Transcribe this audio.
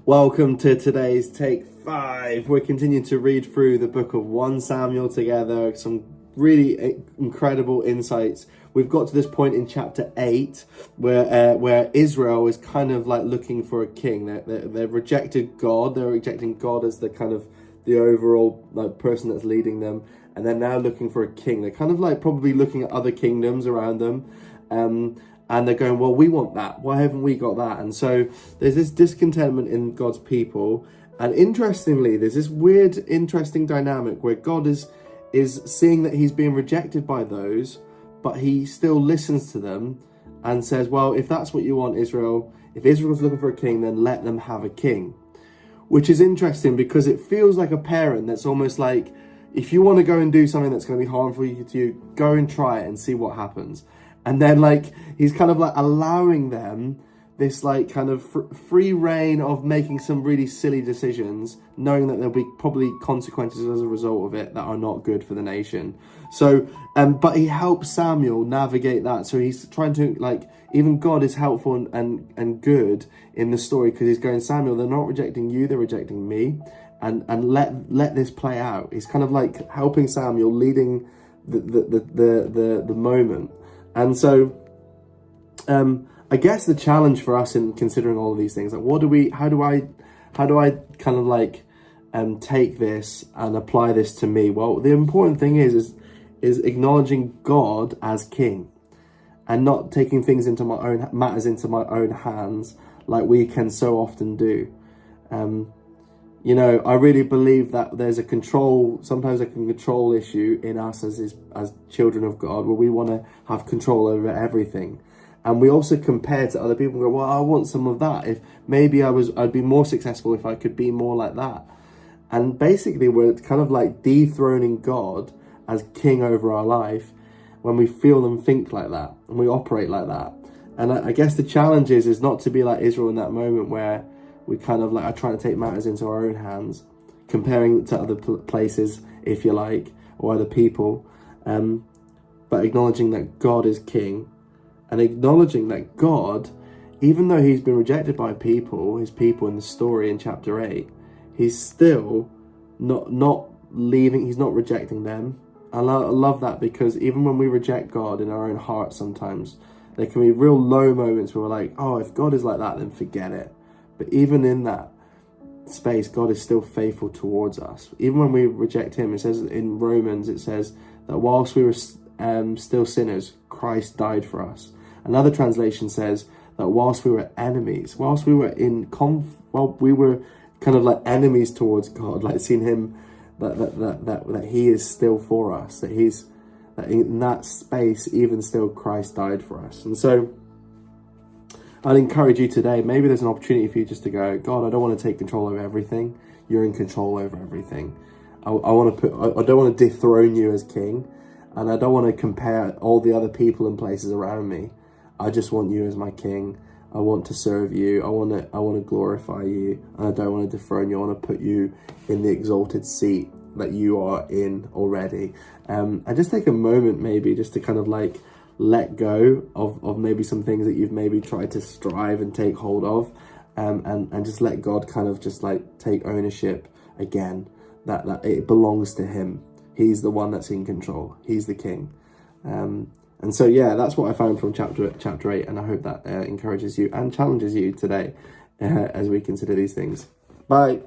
Welcome to today's Take 5. We're continuing to read through the book of 1 Samuel together. Some really incredible insights. We've got to this point in chapter 8 where Israel is kind of like looking for a king. They've rejected God. They're rejecting God as the kind of the overall like person that's leading them. And they're now looking for a king. They're kind of like probably looking at other kingdoms around them. And they're going, well, we want that. Why haven't we got that? And so there's this discontentment in God's people. And interestingly, there's this weird, interesting dynamic where God is seeing that he's being rejected by those, but he still listens to them and says, well, if that's what you want, Israel, if Israel's looking for a king, then let them have a king. Which is interesting because it feels like a parent that's almost like, if you want to go and do something that's going to be harmful to you, go and try it and see what happens. And then like he's kind of like allowing them this like kind of free reign of making some really silly decisions, knowing that there'll be probably consequences as a result of it that are not good for the nation. So, but he helps Samuel navigate that. So he's trying to like, even God is helpful and good in the story because he's going, Samuel, they're not rejecting you, they're rejecting me. And let this play out. He's kind of like helping Samuel, leading the moment. And so, I guess the challenge for us in considering all of these things, like how do I kind of like take this and apply this to me? Well, the important thing is acknowledging God as king and not taking things into my own matters into my own hands like we can so often do. You know, I really believe that there's sometimes a control issue in us as children of God, where we want to have control over everything. And we also compare to other people and go, well, I want some of that. If maybe I'd be more successful if I could be more like that. And basically we're kind of like dethroning God as king over our life when we feel and think like that and we operate like that. And I guess the challenge is not to be like Israel in that moment where we kind of like are trying to take matters into our own hands, comparing to other places, if you like, or other people, but acknowledging that God is king and acknowledging that God, even though he's been rejected by his people in the story in chapter 8, he's still not leaving, he's not rejecting them. And I love that because even when we reject God in our own hearts sometimes, there can be real low moments where we're like, oh, if God is like that, then forget it. But even in that space, God is still faithful towards us. Even when we reject him, it says in Romans, it says that whilst we were still sinners, Christ died for us. Another translation says that whilst we were enemies, whilst we were we were kind of like enemies towards God, like seeing him, that he is still for us, that in that space, even still Christ died for us. And so I'd encourage you today, maybe there's an opportunity for you just to go, God, I don't want to take control over everything. You're in control over everything. I don't want to dethrone you as king, and I don't want to compare all the other people and places around me. I just want you as my king. I want to serve you. I want to glorify you, and I don't want to dethrone you. I want to put you in the exalted seat that you are in already. And just take a moment maybe just to kind of like let go of maybe some things that you've maybe tried to strive and take hold of, and just let God kind of just like take ownership again, that it belongs to him. He's the one that's in control. He's the king. And so, yeah, that's what I found from chapter 8, and I hope that encourages you and challenges you today as we consider these things. Bye.